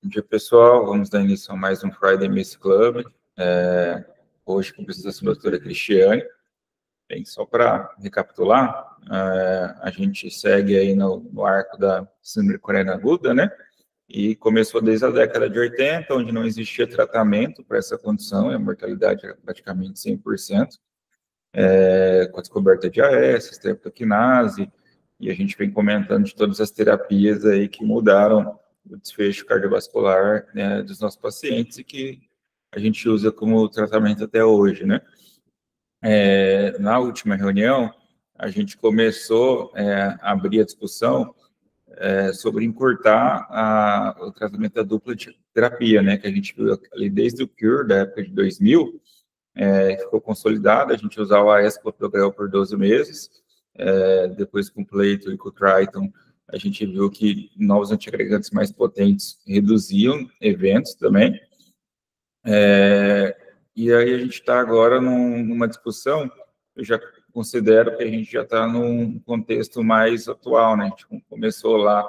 Bom dia, pessoal. Vamos dar início a mais um Friday Miss Club. Hoje, com a apresentação da doutora Cristiane. Bem, só para recapitular, a gente segue aí no arco da síndrome coronariana aguda, né? E começou desde a década de 80, onde não existia tratamento para essa condição, e a mortalidade era praticamente 100%, com a descoberta de AS, streptokinase, e a gente vem comentando de todas as terapias aí que mudaram o desfecho cardiovascular, né, dos nossos pacientes e que a gente usa como tratamento até hoje, né? Na última reunião, a gente começou a abrir a discussão sobre encurtar o tratamento da dupla de terapia, né, que a gente viu ali desde o Cure, da época de 2000, ficou consolidado, a gente usava o AS clopidogrel por 12 meses, depois com o Plato e com o Triton, a gente viu que novos antiagregantes mais potentes reduziam eventos também. E aí a gente está agora numa discussão, eu já considero que a gente já está num contexto mais atual, né? A gente começou lá,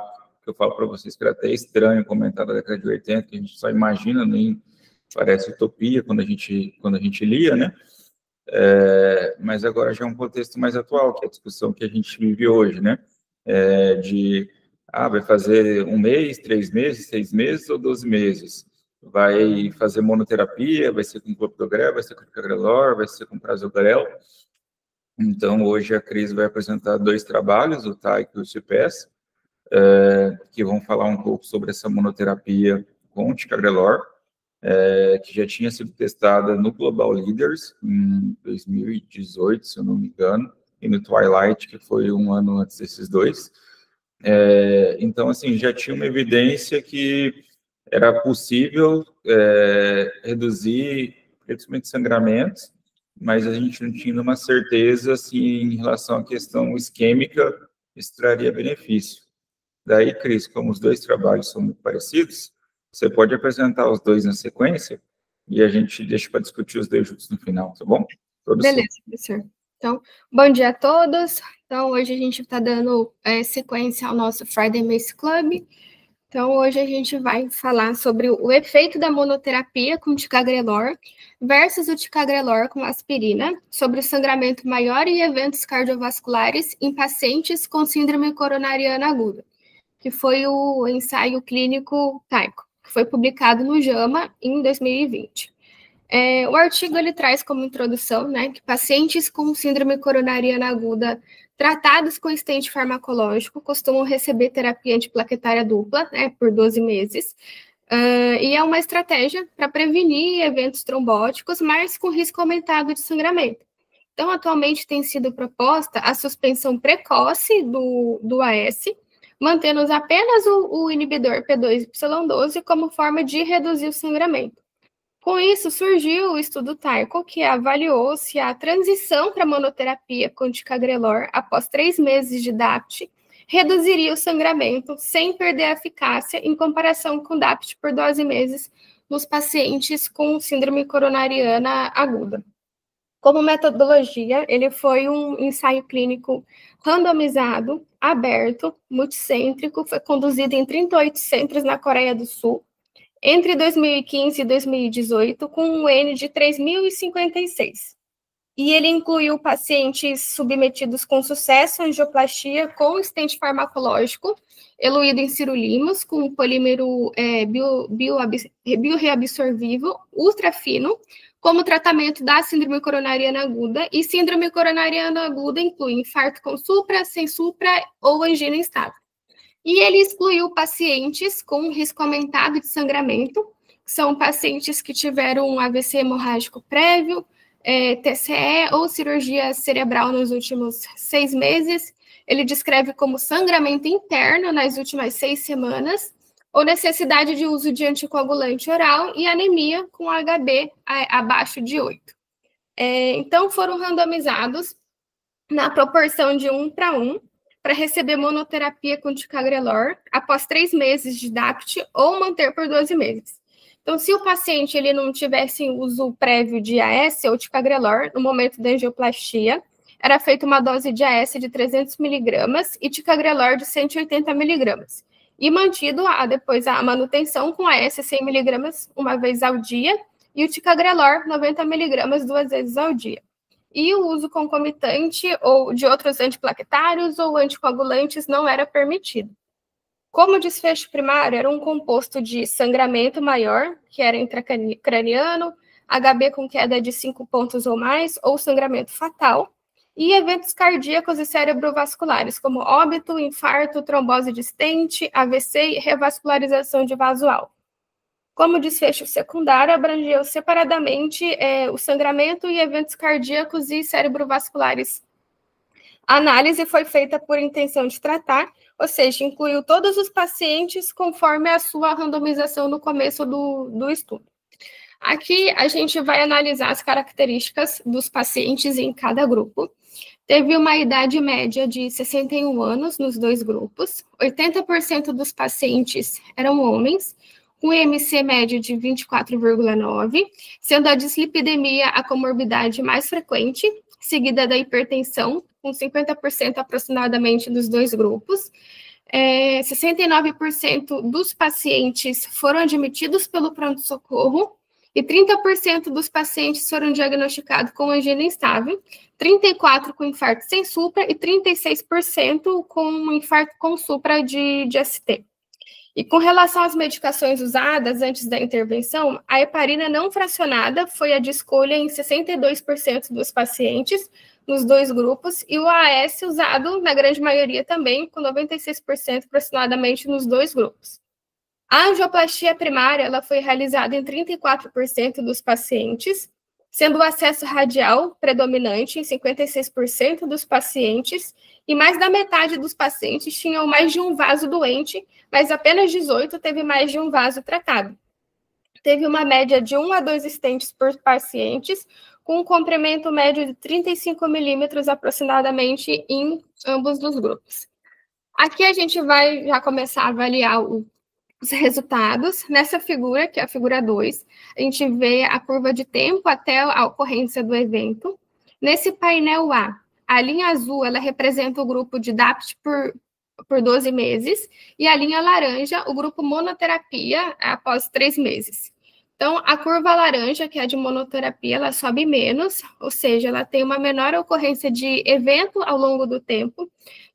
que eu falo para vocês que era até estranho comentar da década de 80, que a gente só imagina, nem parece utopia quando a gente lia, né? Mas agora já é um contexto mais atual, que é a discussão que a gente vive hoje, né? Vai fazer 1 mês, 3 meses, 6 meses ou 12 meses? Vai fazer monoterapia, vai ser com clopidogrel, vai ser com ticagrelor, vai ser com prasugrel. Então, hoje a Cris vai apresentar 2 trabalhos, o TAIC e o CIPES, que vão falar um pouco sobre essa monoterapia com ticagrelor, que já tinha sido testada no Global Leaders em 2018, se eu não me engano, e no Twilight, que foi um ano antes desses 2. Então, assim, já tinha uma evidência que era possível reduzir, principalmente sangramentos, mas a gente não tinha uma certeza se em relação à questão isquêmica isso traria benefício. Daí, Cris, como os 2 trabalhos são muito parecidos, você pode apresentar os 2 na sequência e a gente deixa para discutir os 2 juntos no final, tá bom? Beleza, professor. Então, bom dia a todos. Então, hoje a gente está dando sequência ao nosso Friday Miss Club. Então, hoje a gente vai falar sobre o efeito da monoterapia com ticagrelor versus o ticagrelor com aspirina, sobre o sangramento maior e eventos cardiovasculares em pacientes com síndrome coronariana aguda, que foi o ensaio clínico TAICO, que foi publicado no JAMA em 2020. O artigo ele traz como introdução, né, que pacientes com síndrome coronariana aguda tratados com stent farmacológico costumam receber terapia antiplaquetária dupla, né, por 12 meses, e é uma estratégia para prevenir eventos trombóticos, mas com risco aumentado de sangramento. Então, atualmente tem sido proposta a suspensão precoce do AS, mantendo apenas o inibidor P2Y12 como forma de reduzir o sangramento. Com isso, surgiu o estudo TAICO, que avaliou se a transição para monoterapia com ticagrelor após 3 meses de DAPT reduziria o sangramento sem perder a eficácia em comparação com DAPT por 12 meses nos pacientes com síndrome coronariana aguda. Como metodologia, ele foi um ensaio clínico randomizado, aberto, multicêntrico, foi conduzido em 38 centros na Coreia do Sul, entre 2015 e 2018, com um N de 3.056. E ele incluiu pacientes submetidos com sucesso à angioplastia com stent farmacológico, eluído em cirulimos, com polímero bioreabsorvível ultra fino, como tratamento da síndrome coronariana aguda, e síndrome coronariana aguda inclui infarto com supra, sem supra ou angina instável. E ele excluiu pacientes com risco aumentado de sangramento, que são pacientes que tiveram um AVC hemorrágico prévio, TCE ou cirurgia cerebral nos últimos 6 meses. Ele descreve como sangramento interno nas últimas 6 semanas, ou necessidade de uso de anticoagulante oral e anemia com HB abaixo de 8. Então, foram randomizados na proporção de 1:1, para receber monoterapia com ticagrelor após 3 meses de DAPT ou manter por 12 meses. Então, se o paciente ele não tivesse uso prévio de AS ou ticagrelor no momento da angioplastia, era feita uma dose de AS de 300 mg e ticagrelor de 180 mg. e mantido depois a manutenção com AS 100 mg uma vez ao dia e o ticagrelor 90 mg 2 vezes ao dia. E o uso concomitante ou de outros antiplaquetários ou anticoagulantes não era permitido. Como o desfecho primário era um composto de sangramento maior, que era intracraniano, HB com queda de 5 pontos ou mais, ou sangramento fatal, e eventos cardíacos e cerebrovasculares, como óbito, infarto, trombose de stent, AVC e revascularização de vaso alvo. Como desfecho secundário, abrangeu separadamente o sangramento e eventos cardíacos e cerebrovasculares. A análise foi feita por intenção de tratar, ou seja, incluiu todos os pacientes conforme a sua randomização no começo do estudo. Aqui a gente vai analisar as características dos pacientes em cada grupo. Teve uma idade média de 61 anos nos dois grupos, 80% dos pacientes eram homens, com IMC médio de 24,9, sendo a dislipidemia a comorbidade mais frequente, seguida da hipertensão, com 50% aproximadamente dos dois grupos. 69% dos pacientes foram admitidos pelo pronto-socorro e 30% dos pacientes foram diagnosticados com angina instável, 34% com infarto sem supra e 36% com infarto com supra de ST. E com relação às medicações usadas antes da intervenção, a heparina não fracionada foi a de escolha em 62% dos pacientes, nos dois grupos, e o AS usado na grande maioria também, com 96% aproximadamente nos dois grupos. A angioplastia primária ela foi realizada em 34% dos pacientes, sendo o acesso radial predominante em 56% dos pacientes, e mais da metade dos pacientes tinham mais de um vaso doente, mas apenas 18 teve mais de um vaso tratado. Teve uma média de 1 a 2 stents por pacientes, com um comprimento médio de 35 milímetros aproximadamente em ambos os grupos. Aqui a gente vai já começar a avaliar os resultados. Nessa figura, que é a figura 2, a gente vê a curva de tempo até a ocorrência do evento. Nesse painel a linha azul ela representa o grupo de DAPT por 12 meses, e a linha laranja, o grupo monoterapia após 3 meses. Então, a curva laranja, que é a de monoterapia, ela sobe menos, ou seja, ela tem uma menor ocorrência de evento ao longo do tempo.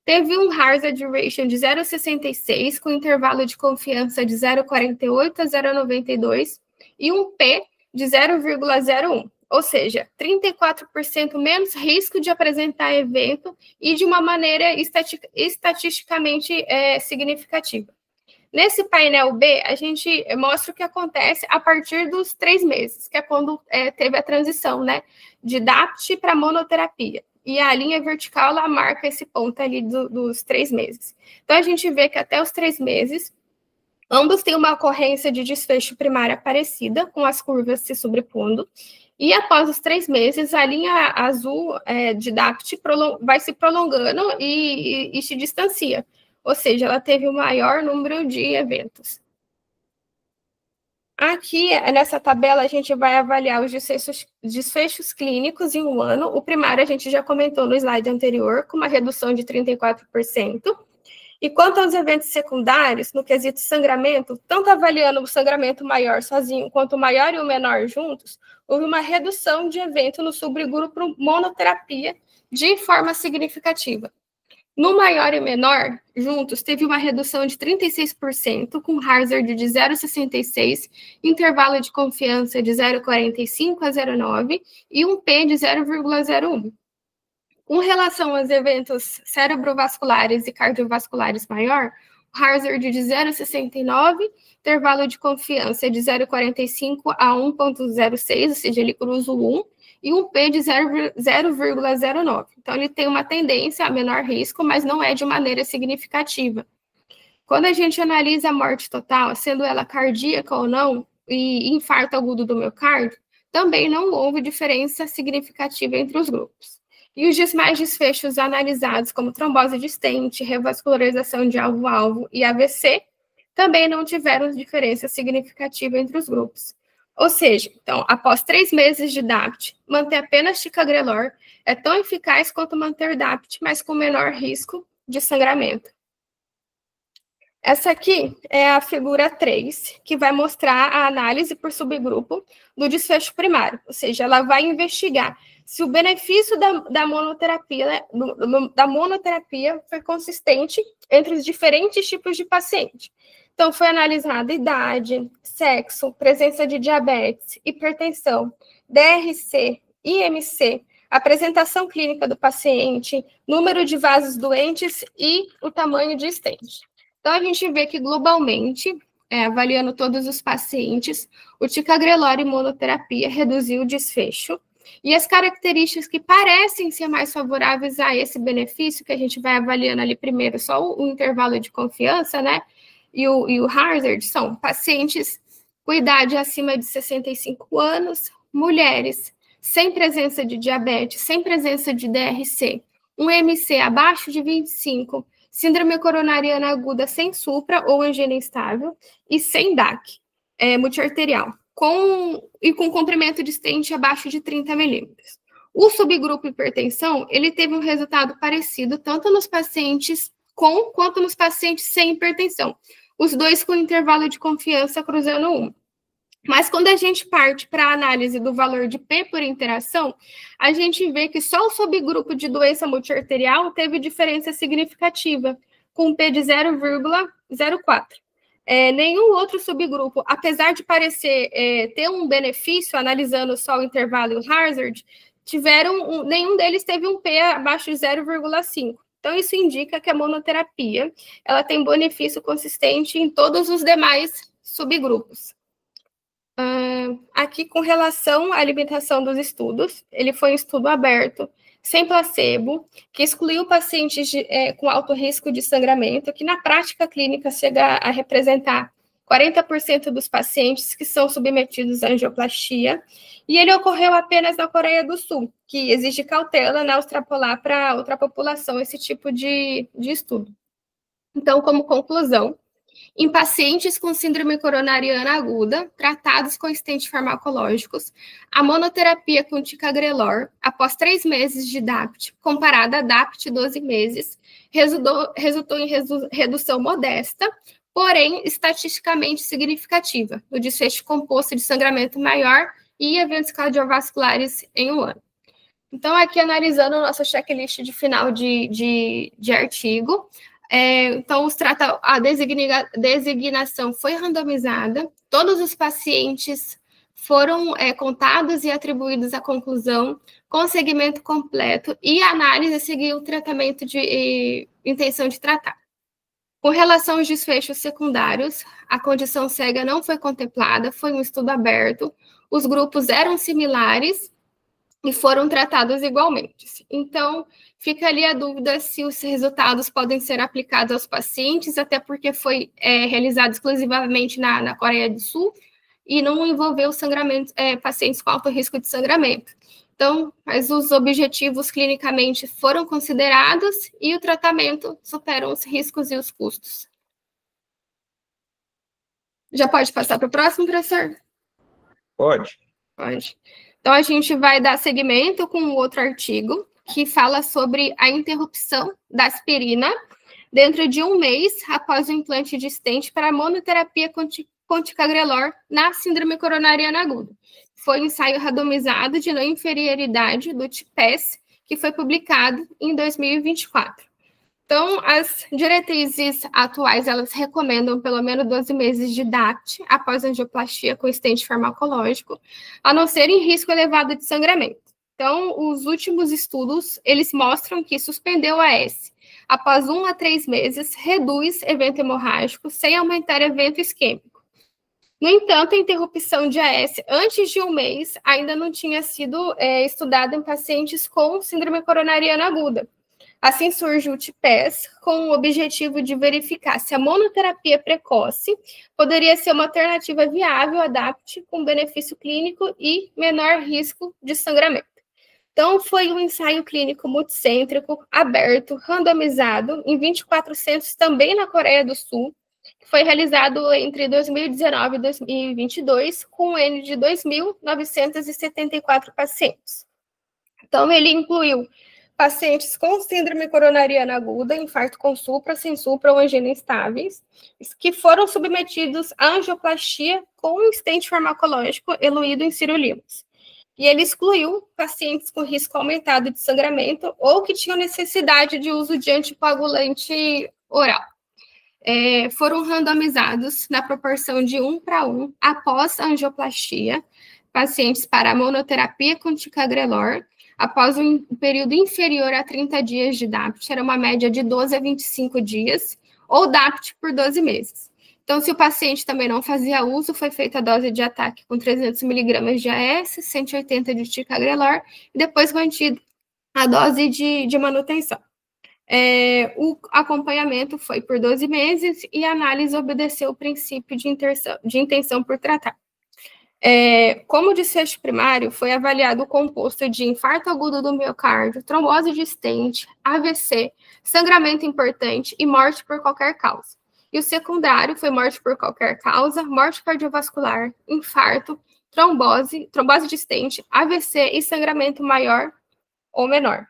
Teve um hazard ratio de 0,66, com intervalo de confiança de 0,48 a 0,92, e um P de 0,01, ou seja, 34% menos risco de apresentar evento e de uma maneira estatisticamente significativa. Nesse painel B, a gente mostra o que acontece a partir dos 3 meses, que é quando teve a transição, né, de DAPT para monoterapia. E a linha vertical, ela marca esse ponto ali dos 3 meses. Então, a gente vê que até os 3 meses, ambos têm uma ocorrência de desfecho primária parecida, com as curvas se sobrepondo. E após os 3 meses, a linha azul de DAPT vai se prolongando e se distancia. Ou seja, ela teve o maior número de eventos. Aqui, nessa tabela, a gente vai avaliar os desfechos clínicos em um ano. O primário a gente já comentou no slide anterior, com uma redução de 34%. E quanto aos eventos secundários, no quesito sangramento, tanto avaliando o sangramento maior sozinho, quanto o maior e o menor juntos, houve uma redução de evento no subgrupo monoterapia de forma significativa. No maior e menor, juntos, teve uma redução de 36%, com hazard de 0,66, intervalo de confiança de 0,45 a 0,9 e um P de 0,01. Com relação aos eventos cerebrovasculares e cardiovasculares maior, o hazard de 0,69, intervalo de confiança de 0,45 a 1,06, ou seja, ele cruza o 1, e um P de 0,09. Então, ele tem uma tendência a menor risco, mas não é de maneira significativa. Quando a gente analisa a morte total, sendo ela cardíaca ou não, e infarto agudo do miocárdio, também não houve diferença significativa entre os grupos. E os demais desfechos analisados, como trombose de stent, revascularização de alvo-alvo e AVC, também não tiveram diferença significativa entre os grupos. Ou seja, então, após 3 meses de DAPT, manter apenas ticagrelor é tão eficaz quanto manter DAPT, mas com menor risco de sangramento. Essa aqui é a figura 3, que vai mostrar a análise por subgrupo do desfecho primário, ou seja, ela vai investigar se o benefício da monoterapia foi consistente entre os diferentes tipos de paciente. Então, foi analisada idade, sexo, presença de diabetes, hipertensão, DRC, IMC, apresentação clínica do paciente, número de vasos doentes e o tamanho de stent. Então, a gente vê que, globalmente, avaliando todos os pacientes, o ticagrelor e monoterapia reduziu o desfecho. E as características que parecem ser mais favoráveis a esse benefício, que a gente vai avaliando ali primeiro, só o intervalo de confiança, né? E o hazard, são pacientes com idade acima de 65 anos, mulheres sem presença de diabetes, sem presença de DRC, um MC abaixo de 25, síndrome coronariana aguda sem supra ou angina instável e sem DAC, multiarterial, com comprimento de stent abaixo de 30 milímetros. O subgrupo hipertensão, ele teve um resultado parecido tanto nos pacientes com quanto nos pacientes sem hipertensão, os dois com intervalo de confiança cruzando 1. Mas quando a gente parte para a análise do valor de P por interação, a gente vê que só o subgrupo de doença multiarterial teve diferença significativa, com P de 0,04. Nenhum outro subgrupo, apesar de parecer ter um benefício, analisando só o intervalo e o hazard, nenhum deles teve um P abaixo de 0,5. Então, isso indica que a monoterapia ela tem benefício consistente em todos os demais subgrupos. Aqui, com relação à limitação dos estudos, ele foi um estudo aberto, sem placebo, que excluiu pacientes com alto risco de sangramento, que na prática clínica chega a representar 40% dos pacientes que são submetidos à angioplastia, e ele ocorreu apenas na Coreia do Sul, que exige cautela, né, extrapolar para outra população esse tipo de estudo. Então, como conclusão, em pacientes com síndrome coronariana aguda, tratados com stent farmacológicos, a monoterapia com ticagrelor, após 3 meses de DAPT, comparada a DAPT 12 meses, resultou em redução modesta, porém estatisticamente significativa, no desfecho composto de sangramento maior e eventos cardiovasculares em 1 ano. Então, aqui analisando nossa checklist de final de artigo, então, a designação foi randomizada, todos os pacientes foram contados e atribuídos à conclusão com segmento completo e a análise seguiu o tratamento de intenção de tratar. Com relação aos desfechos secundários, a condição cega não foi contemplada, foi um estudo aberto, os grupos eram similares e foram tratados igualmente. Então, fica ali a dúvida se os resultados podem ser aplicados aos pacientes, até porque foi realizado exclusivamente na Coreia do Sul e não envolveu sangramento, pacientes com alto risco de sangramento. Então, mas os objetivos clinicamente foram considerados e o tratamento supera os riscos e os custos. Já pode passar para o próximo, professor? Pode. Pode. Então, a gente vai dar seguimento com outro artigo que fala sobre a interrupção da aspirina dentro de 1 mês após o implante de stent para monoterapia com ticagrelor na síndrome coronariana aguda. Foi um ensaio randomizado de não inferioridade do TPES, que foi publicado em 2024. Então, as diretrizes atuais, elas recomendam pelo menos 12 meses de DAPT após angioplastia com stent farmacológico, a não ser em risco elevado de sangramento. Então, os últimos estudos, eles mostram que suspender o AS após 1 a 3 meses reduz evento hemorrágico sem aumentar evento isquêmico. No entanto, a interrupção de AS antes de 1 mês ainda não tinha sido estudada em pacientes com síndrome coronariana aguda. Assim surge o TPES com o objetivo de verificar se a monoterapia precoce poderia ser uma alternativa viável à DAPT com benefício clínico e menor risco de sangramento. Então, foi um ensaio clínico multicêntrico, aberto, randomizado, em 24 centros também na Coreia do Sul, que foi realizado entre 2019 e 2022, com um N de 2.974 pacientes. Então, ele incluiu pacientes com síndrome coronariana aguda, infarto com supra, sem supra ou angina instáveis, que foram submetidos à angioplastia com um stent farmacológico eluído em sirolimus. E ele excluiu pacientes com risco aumentado de sangramento ou que tinham necessidade de uso de anticoagulante oral. Foram randomizados na proporção de 1:1 após a angioplastia, pacientes para monoterapia com ticagrelor, após um período inferior a 30 dias de DAPT, era uma média de 12 a 25 dias, ou DAPT por 12 meses. Então, se o paciente também não fazia uso, foi feita a dose de ataque com 300 mg de AS, 180 de ticagrelor, e depois mantida a dose de manutenção. O acompanhamento foi por 12 meses e a análise obedeceu o princípio de intenção por tratar. Como desfecho primário, foi avaliado o composto de infarto agudo do miocárdio, trombose de stent, AVC, sangramento importante e morte por qualquer causa. E o secundário foi morte por qualquer causa, morte cardiovascular, infarto, trombose de stent, AVC e sangramento maior ou menor.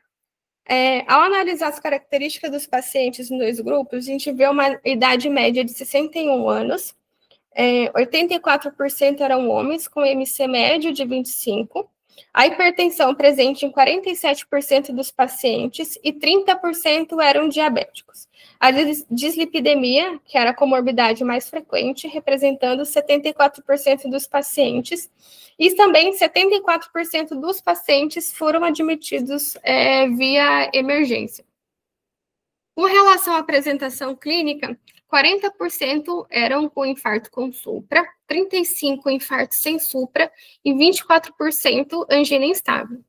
Ao analisar as características dos pacientes nos dois grupos, a gente vê uma idade média de 61 anos, 84% eram homens com MC médio de 25, a hipertensão presente em 47% dos pacientes e 30% eram diabéticos. A dislipidemia, que era a comorbidade mais frequente, representando 74% dos pacientes, e também 74% dos pacientes foram admitidos via emergência. Com relação à apresentação clínica, 40% eram com infarto com supra, 35% infarto sem supra e 24% angina instável.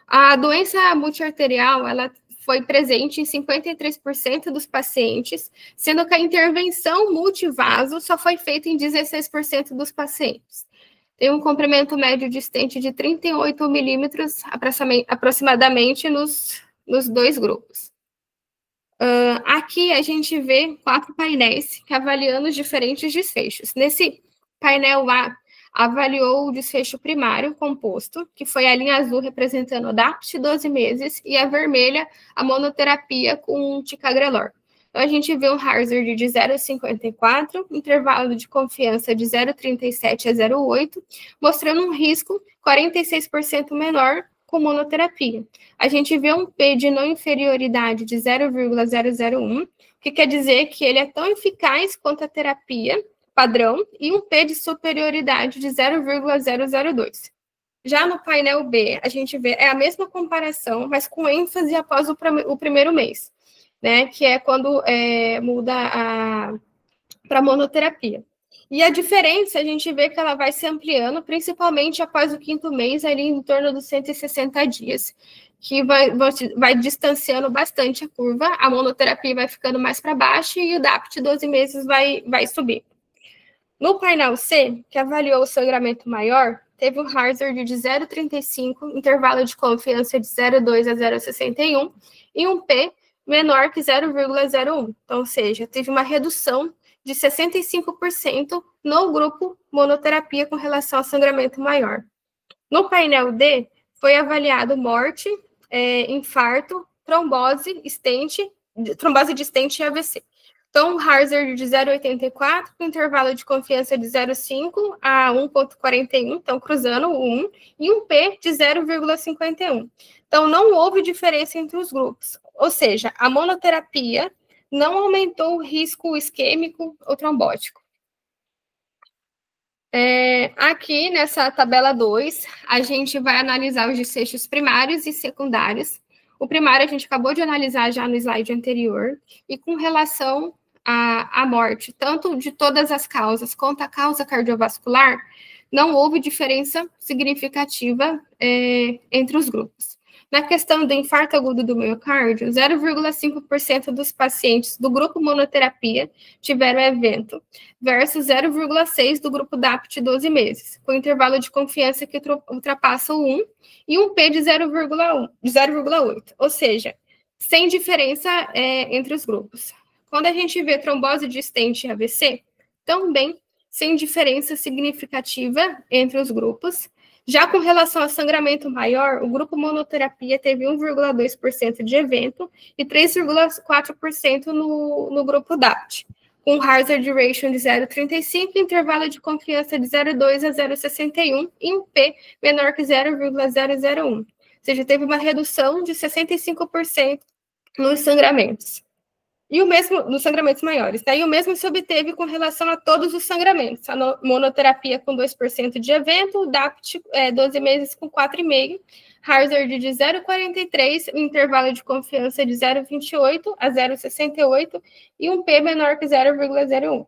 A doença multiarterial, ela foi presente em 53% dos pacientes, sendo que a intervenção multivaso só foi feita em 16% dos pacientes. Tem um comprimento médio de stent de 38 milímetros, aproximadamente, nos dois grupos. Aqui a gente vê 4 painéis que avaliando os diferentes desfechos. Nesse painel A, avaliou o desfecho primário composto, que foi a linha azul representando o DAPT 12 meses e a vermelha a monoterapia com ticagrelor. Então, a gente vê um hazard de 0,54, intervalo de confiança de 0,37 a 0,8, mostrando um risco 46% menor com monoterapia. A gente vê um P de não inferioridade de 0,001, que quer dizer que ele é tão eficaz quanto a terapia padrão, e um P de superioridade de 0,002. Já no painel B, a gente vê a mesma comparação, mas com ênfase após o primeiro mês, né, que é quando muda para monoterapia. E a diferença, a gente vê que ela vai se ampliando, principalmente após o 5º mês, ali em torno dos 160 dias, que vai distanciando bastante a curva, a monoterapia vai ficando mais para baixo e o DAPT 12 meses vai subir. No painel C, que avaliou o sangramento maior, teve um hazard de 0,35, intervalo de confiança de 0,2 a 0,61 e um P menor que 0,01. Então, ou seja, teve uma redução de 65% no grupo monoterapia com relação ao sangramento maior. No painel D, foi avaliado morte, infarto, trombose de stent e AVC. Então, um hazard de 0,84, com intervalo de confiança de 0,5 a 1,41, então cruzando o 1, e um P de 0,51. Então, não houve diferença entre os grupos. Ou seja, a monoterapia não aumentou o risco isquêmico ou trombótico. Aqui, nessa tabela 2, a gente vai analisar os desfechos primários e secundários. O primário a gente acabou de analisar já no slide anterior, e com relação à morte, tanto de todas as causas quanto a causa cardiovascular, não houve diferença significativa entre os grupos. Na questão do infarto agudo do miocárdio, 0,5% dos pacientes do grupo monoterapia tiveram evento, versus 0,6% do grupo DAPT 12 meses, com intervalo de confiança que ultrapassa o 1 e um P de 0,8, ou seja, sem diferença entre os grupos. Quando a gente vê trombose de stent e AVC, também sem diferença significativa entre os grupos. Já com relação a sangramento maior, o grupo monoterapia teve 1,2% de evento e 3,4% no grupo DAPT, com hazard ratio de 0,35, intervalo de confiança de 0,2 a 0,61 e um P menor que 0,001. Ou seja, teve uma redução de 65% nos sangramentos. E o mesmo nos sangramentos maiores, tá? E o mesmo se obteve com relação a todos os sangramentos. A monoterapia com 2% de evento, o DAPT 12 meses com 4,5%, hazard de 0,43, intervalo de confiança de 0,28 a 0,68 e um P menor que 0,01.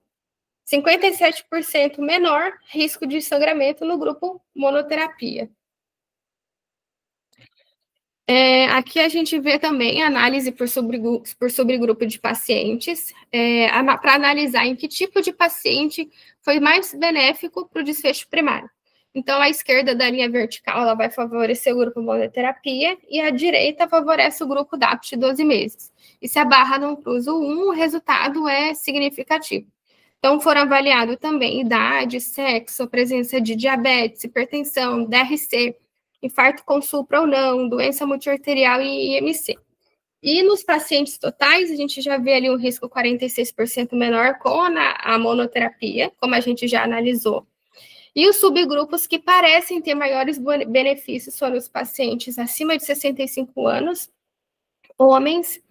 57% menor risco de sangramento no grupo monoterapia. Aqui a gente vê também análise por subgrupo de pacientes, para analisar em que tipo de paciente foi mais benéfico para o desfecho primário. Então, a esquerda da linha vertical ela vai favorecer o grupo monoterapia e a direita favorece o grupo DAPT 12 meses. E se a barra não cruza o 1, o resultado é significativo. Então, foram avaliados também idade, sexo, presença de diabetes, hipertensão, DRC, infarto com supra ou não, doença multiarterial e IMC. E nos pacientes totais, a gente já vê ali um risco 46% menor com a monoterapia, como a gente já analisou. E os subgrupos que parecem ter maiores benefícios foram os pacientes acima de 65 anos, homens,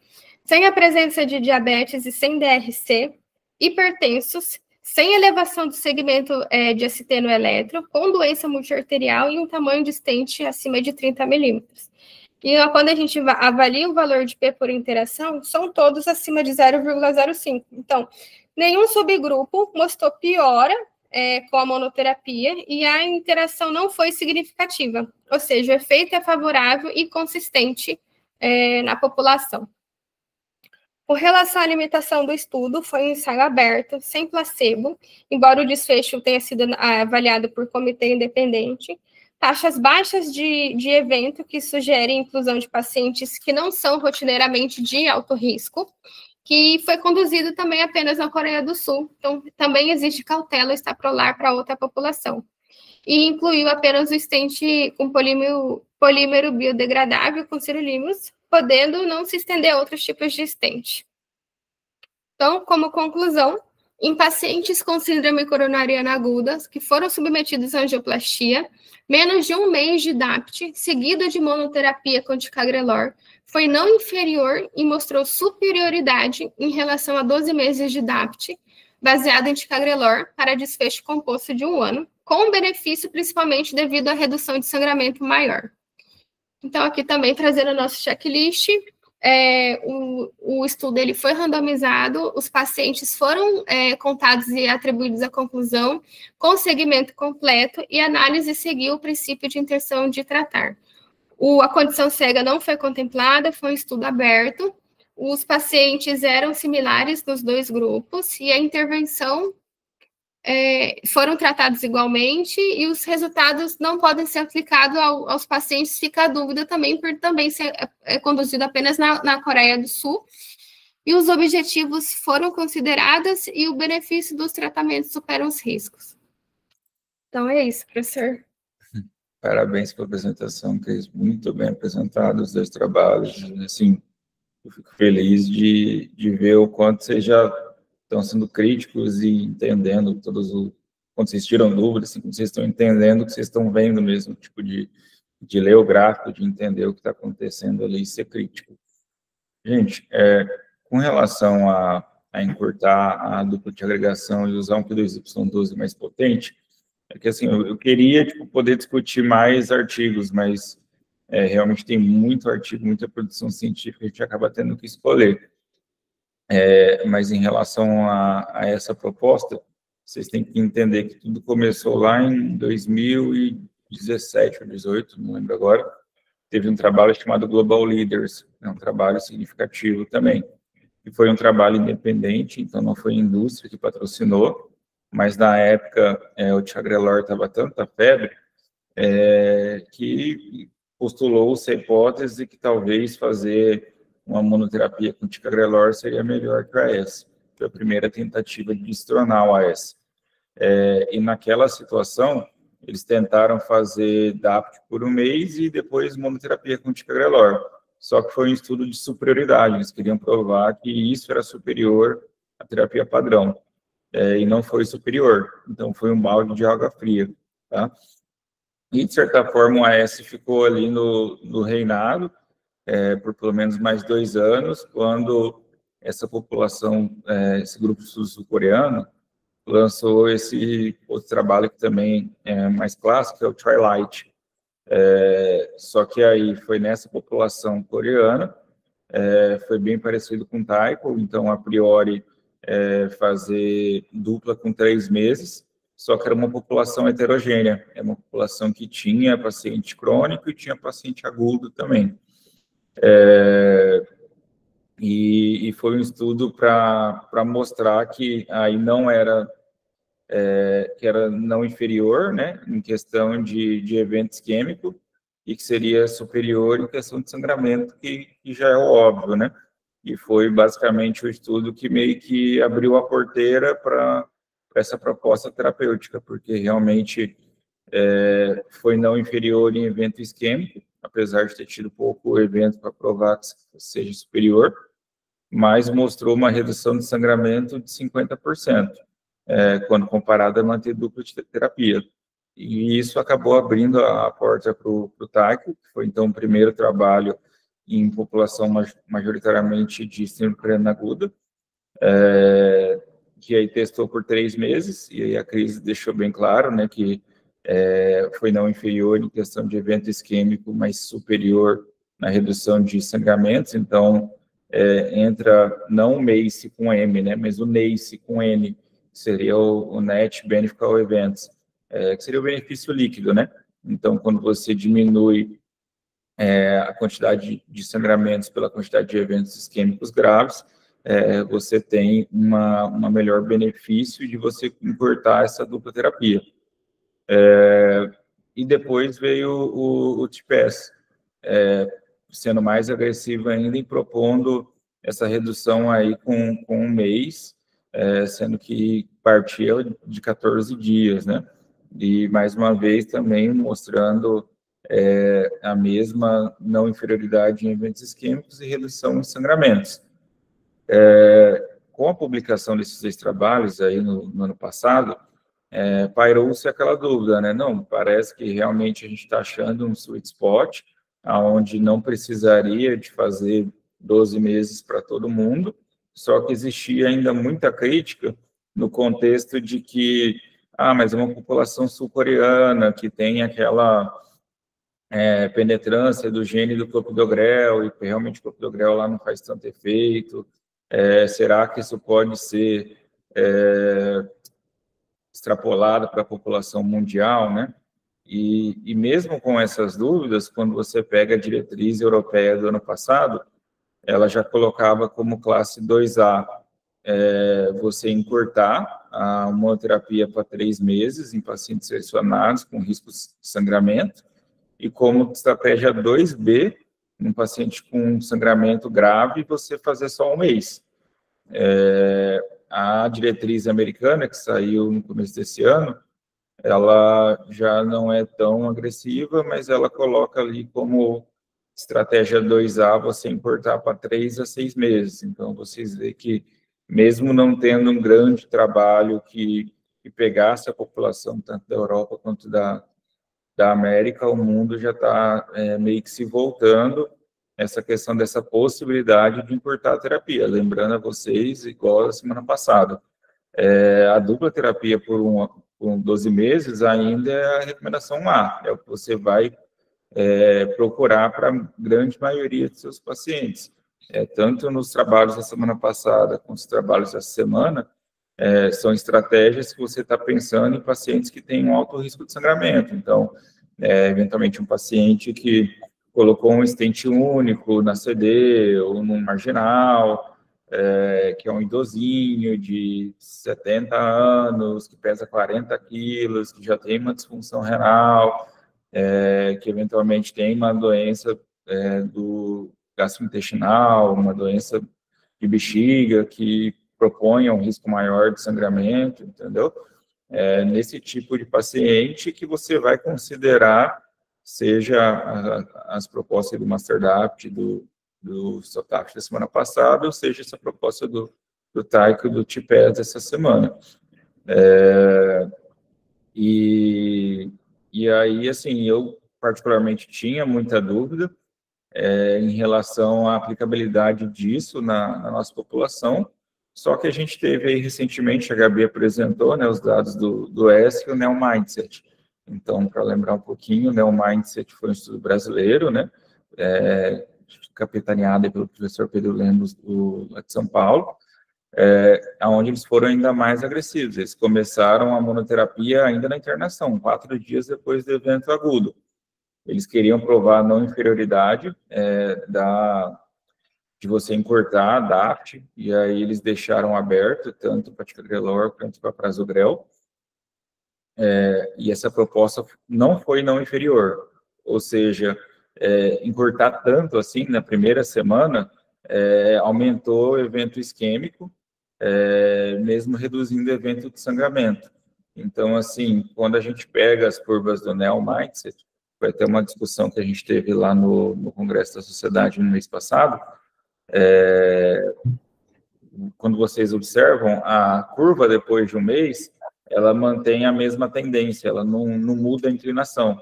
sem a presença de diabetes e sem DRC, hipertensos, sem elevação do segmento de ST no eletro, com doença multiarterial e um tamanho de stent acima de 30 milímetros. E quando a gente avalia o valor de P por interação, são todos acima de 0,05. Então, nenhum subgrupo mostrou piora com a monoterapia e a interação não foi significativa. Ou seja, o efeito é favorável e consistente na população. Com relação à limitação do estudo, foi um ensaio aberto, sem placebo, embora o desfecho tenha sido avaliado por comitê independente, taxas baixas de evento que sugerem inclusão de pacientes que não são rotineiramente de alto risco, que foi conduzido também apenas na Coreia do Sul, então também existe cautela extrapolar para outra população. E incluiu apenas o stent com polímero biodegradável com sirolimus, podendo não se estender a outros tipos de stent. Então, como conclusão, em pacientes com síndrome coronariana aguda, que foram submetidos à angioplastia, menos de um mês de DAPT, seguido de monoterapia com ticagrelor, foi não inferior e mostrou superioridade em relação a 12 meses de DAPT, baseado em ticagrelor, para desfecho composto de 1 ano, com benefício principalmente devido à redução de sangramento maior. Então, aqui também trazendo o nosso checklist, o estudo ele foi randomizado, os pacientes foram contados e atribuídos à conclusão com segmento completo e a análise seguiu o princípio de intenção de tratar. A condição cega não foi contemplada, foi um estudo aberto, os pacientes eram similares nos dois grupos e a intervenção foram tratados igualmente e os resultados não podem ser aplicados aos pacientes, fica a dúvida também, por também ser conduzido apenas na Coreia do Sul. E os objetivos foram considerados e o benefício dos tratamentos supera os riscos. Então é isso, professor. Parabéns pela apresentação, Cris. Muito bem apresentado os dois trabalhos. Assim, eu fico feliz de ver o quanto vocês já estão sendo críticos e entendendo quando vocês tiram dúvidas, assim, quando vocês estão entendendo o que vocês estão vendo mesmo, tipo de ler o gráfico, de entender o que está acontecendo ali e ser crítico. Gente, com relação a encurtar a dupla de agregação e usar um Q2Y12 mais potente, é que assim, eu queria poder discutir mais artigos, mas realmente tem muito artigo, muita produção científica, a gente acaba tendo que escolher. Mas em relação a essa proposta, vocês têm que entender que tudo começou lá em 2017 ou 2018, não lembro agora, teve um trabalho chamado Global Leaders, um trabalho significativo também, e foi um trabalho independente, então não foi a indústria que patrocinou, mas na época o ticagrelor estava tanta febre que postulou-se a hipótese que talvez fazer uma monoterapia com ticagrelor seria melhor que o AS. Foi a primeira tentativa de destronar o AS. E naquela situação, eles tentaram fazer DAPT por um mês e depois monoterapia com ticagrelor. Só que foi um estudo de superioridade, eles queriam provar que isso era superior à terapia padrão, e não foi superior. Então, foi um balde de água fria, tá? E, de certa forma, o AS ficou ali no reinado, por pelo menos mais 2 anos, quando essa população, esse grupo sul-coreano, lançou esse outro trabalho que também é mais clássico, que é o Trilight. Só que aí foi nessa população coreana, foi bem parecido com o Taiko, então, a priori, fazer dupla com 3 meses, só que era uma população heterogênea, é uma população que tinha paciente crônico e tinha paciente agudo também. E foi um estudo para mostrar que aí não era, que era não inferior, né, em questão de evento isquêmico, e que seria superior em questão de sangramento, que já é óbvio, né? E foi basicamente o estudo que meio que abriu a porteira para essa proposta terapêutica, porque realmente foi não inferior em evento isquêmico, apesar de ter tido pouco evento para provar que seja superior, mas mostrou uma redução de sangramento de 50%, quando comparado a manter dupla de terapia. E isso acabou abrindo a porta para o Taiko, que foi então o primeiro trabalho em população majoritariamente de síndrome coreana aguda, que aí testou por 3 meses, e aí a Cris deixou bem claro, né, que foi não inferior em questão de evento isquêmico, mas superior na redução de sangramentos. Então, entra não o MACE com M, né, mas o NACE com N, que seria o Net Beneficial Events, que seria o benefício líquido, né? Então, quando você diminui a quantidade de sangramentos pela quantidade de eventos isquêmicos graves, você tem uma melhor benefício de você encurtar essa dupla terapia. E depois veio o TPS, sendo mais agressivo ainda e propondo essa redução aí com um mês, sendo que partia de 14 dias, né? E, mais uma vez, também mostrando a mesma não inferioridade em eventos isquêmicos e redução em sangramentos. Com a publicação desses 2 trabalhos aí no ano passado, pairou-se aquela dúvida, né? Não, parece que realmente a gente está achando um sweet spot, onde não precisaria de fazer 12 meses para todo mundo, só que existia ainda muita crítica no contexto de que, mas é uma população sul-coreana que tem aquela penetrância do gene do clopidogrel, e realmente o clopidogrel lá não faz tanto efeito, será que isso pode ser extrapolado para a população mundial, né? E mesmo com essas dúvidas, quando você pega a diretriz europeia do ano passado, ela já colocava como classe 2A você encurtar a monoterapia para 3 meses em pacientes selecionados com riscos de sangramento, e como estratégia 2B, num paciente com sangramento grave, você fazer só 1 mês. A diretriz americana, que saiu no começo desse ano, ela já não é tão agressiva, mas ela coloca ali como estratégia 2A você importar para 3 a 6 meses. Então, vocês veem que, mesmo não tendo um grande trabalho que pegasse a população, tanto da Europa quanto da América, o mundo já está meio que se voltando essa questão dessa possibilidade de importar a terapia. Lembrando a vocês, igual a semana passada, a dupla terapia por 12 meses ainda é a recomendação A, é o que você vai procurar para a grande maioria de seus pacientes. Tanto nos trabalhos da semana passada quanto nos trabalhos dessa semana, são estratégias que você está pensando em pacientes que têm um alto risco de sangramento. Então, eventualmente, um paciente que colocou um stent único na CD ou no marginal, que é um idosinho de 70 anos, que pesa 40 quilos, que já tem uma disfunção renal, que eventualmente tem uma doença do gastrointestinal, uma doença de bexiga, que propõe um risco maior de sangramento, entendeu? nesse tipo de paciente que você vai considerar, seja as propostas do Masterdapt, do Sotaft da semana passada, ou seja, essa proposta do Taico do TPES dessa semana. E aí, assim, eu particularmente tinha muita dúvida em relação à aplicabilidade disso na nossa população, só que a gente teve aí recentemente, a Gabi apresentou, né, os dados do ESC e o Neo Mindset. Então, para lembrar um pouquinho, o Neo Mindset foi um estudo brasileiro, né, capitaneado pelo professor Pedro Lemos, lá de São Paulo, onde eles foram ainda mais agressivos. Eles começaram a monoterapia ainda na internação, 4 dias depois do evento agudo. Eles queriam provar a não inferioridade de você encurtar a DAPT, e aí eles deixaram aberto tanto para ticagrelor quanto para prasugrel, e essa proposta não foi não inferior, ou seja, encurtar tanto assim na primeira semana aumentou o evento isquêmico, mesmo reduzindo o evento de sangramento. Então, assim, quando a gente pega as curvas do Neo Mindset, vai ter uma discussão que a gente teve lá no Congresso da Sociedade no mês passado, quando vocês observam, a curva depois de um mês, ela mantém a mesma tendência, ela não muda a inclinação.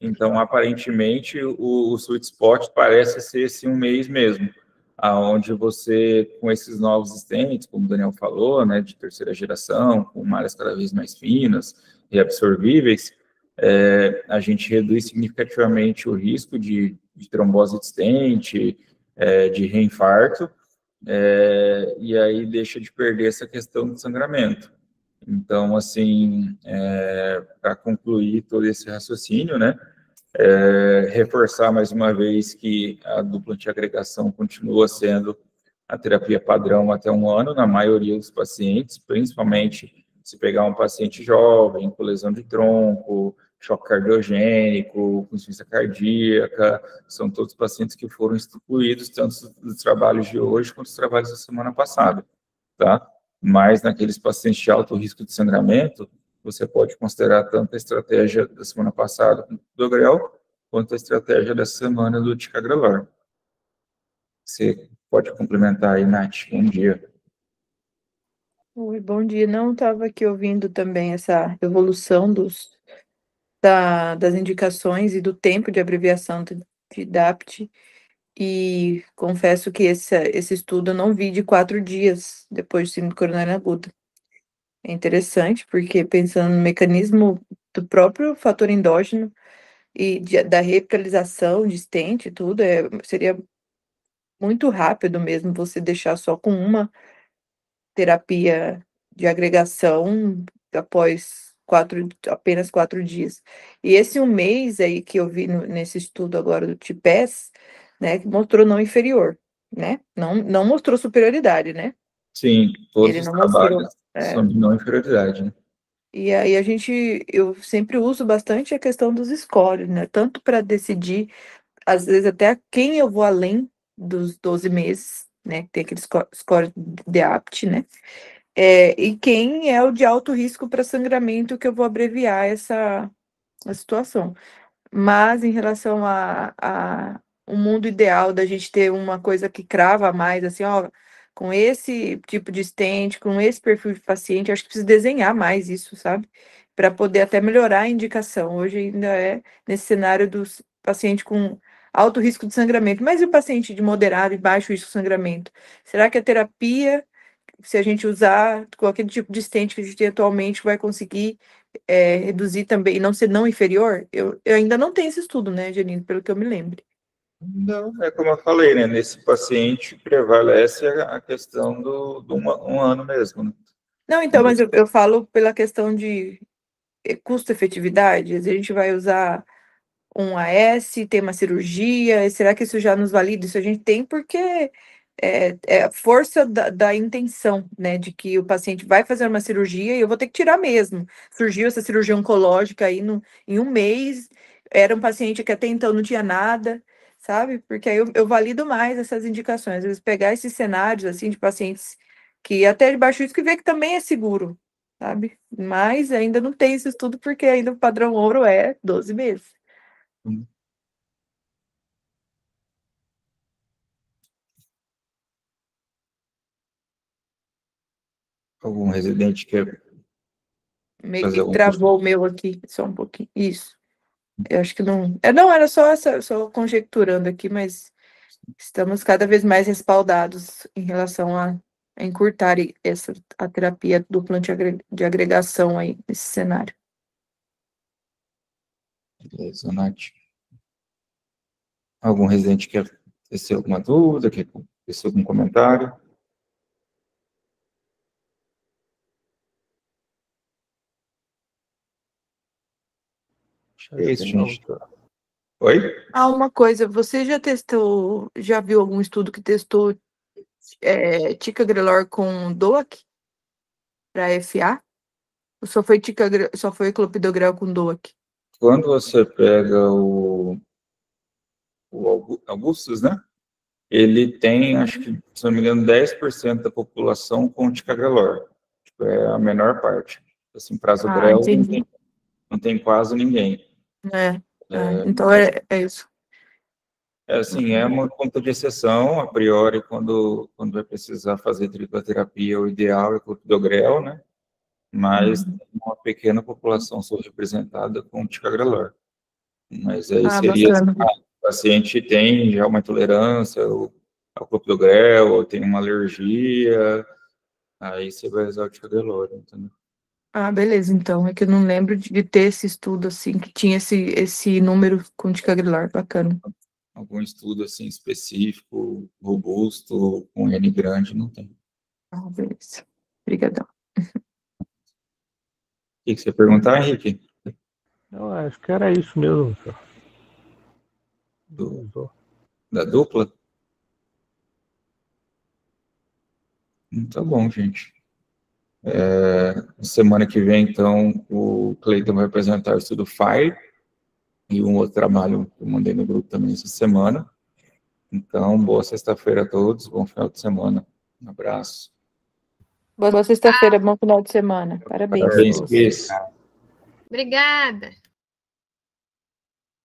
Então, aparentemente, o sweet spot parece ser esse um mês mesmo, aonde você, com esses novos stents, como o Daniel falou, né, de terceira geração, com malhas cada vez mais finas e absorvíveis, a gente reduz significativamente o risco de trombose de stent, de reinfarto, e aí deixa de perder essa questão de sangramento. Então, assim, para concluir todo esse raciocínio, né, reforçar mais uma vez que a dupla antiagregação continua sendo a terapia padrão até 1 ano na maioria dos pacientes, principalmente se pegar um paciente jovem, com lesão de tronco, choque cardiogênico, com insuficiência cardíaca, são todos pacientes que foram excluídos tanto dos trabalhos de hoje quanto dos trabalhos da semana passada, tá? Mas naqueles pacientes de alto risco de sangramento, você pode considerar tanto a estratégia da semana passada do Grel, quanto a estratégia dessa semana do ticagrelor. Você pode complementar aí, Nath. Bom dia. Oi, bom dia. Não, estava aqui ouvindo também essa evolução das indicações e do tempo de abreviação de DAPT, e confesso que esse estudo eu não vi de 4 dias depois de síndrome coronária aguda. É interessante, porque pensando no mecanismo do próprio fator endógeno e da revitalização de stent e tudo, seria muito rápido mesmo você deixar só com uma terapia de agregação após apenas 4 dias. E esse um mês aí que eu vi nesse estudo agora do TPES, né, que mostrou não inferior, né? Não mostrou superioridade, né? Sim, todos Ele os não mostrou. trabalhos são de não inferioridade, né? E aí eu sempre uso bastante a questão dos scores, né? Tanto para decidir, às vezes, até quem eu vou além dos 12 meses, né? Tem aquele score de apt, né? E quem é o de alto risco para sangramento, que eu vou abreviar a situação. Mas em relação a um mundo ideal da gente ter uma coisa que crava mais, assim, ó, com esse tipo de stent, com esse perfil de paciente, acho que precisa desenhar mais isso, sabe? Para poder até melhorar a indicação. Hoje ainda é nesse cenário dos pacientes com alto risco de sangramento. Mas e o paciente de moderado e baixo risco de sangramento? Será que a terapia, se a gente usar com aquele tipo de stent que a gente tem atualmente, vai conseguir reduzir também e não ser não inferior? Eu ainda não tenho esse estudo, né, Janine, pelo que eu me lembre. Não, é como eu falei, né? Nesse paciente prevalece a questão do 1 ano mesmo, né? Não, então, mas eu falo pela questão de custo-efetividade. A gente vai usar um AS, tem uma cirurgia, será que isso já nos valida? Isso a gente tem porque é a força da intenção, né, de que o paciente vai fazer uma cirurgia e eu vou ter que tirar mesmo. Surgiu essa cirurgia oncológica aí em um mês, era um paciente que até então não tinha nada, sabe? Porque aí eu valido mais essas indicações. Às vezes pegar esses cenários, assim, de pacientes que até de baixo risco e ver que também é seguro, sabe? Mas ainda não tem esse estudo, porque ainda o padrão ouro é 12 meses. Algum residente quer Meio fazer que algum travou o meu aqui, só um pouquinho. Isso. Eu acho que não. Não, era só conjecturando aqui, mas estamos cada vez mais respaldados em relação a encurtar a terapia dupla de agregação aí nesse cenário. Beleza, Nath. Algum residente quer ter alguma dúvida, quer ter algum comentário? É isso, gente. Oi? Uma coisa, você já viu algum estudo que testou ticagrelor com DOAC para FA? Ou só foi clopidogrel com DOAC? Quando você pega o Augustus, né? Ele tem, acho que, se não me engano, 10% da população com ticagrelor. Tipo, é a menor parte. Assim, prasugrel Entendi. não tem quase ninguém. Então é isso. Assim, é uma conta de exceção, a priori, quando vai precisar fazer tripla terapia, o ideal é clopidogrel, né? Mas tem uma pequena população subrepresentada com ticagrelor. Mas aí seria, Bacana. o paciente tem já uma intolerância ao clopidogrel, ou tem uma alergia, aí você vai usar o ticagrelor, entendeu? Beleza, então. É que eu não lembro de ter esse estudo, assim, que tinha esse número com ticagrelor. Bacana. Algum estudo, assim, específico, robusto, com N grande, não tem. Beleza. Obrigadão. O que você ia perguntar, Henrique? Não, acho que era isso mesmo, senhor. Da dupla? Tá bom, gente. Semana que vem, então, o Cleiton vai apresentar o estudo FIRE e um outro trabalho que eu mandei no grupo também essa semana. Então, boa sexta-feira a todos, bom final de semana. Um abraço. Boa sexta-feira, bom final de semana. Parabéns. Parabéns, Cris. Obrigada.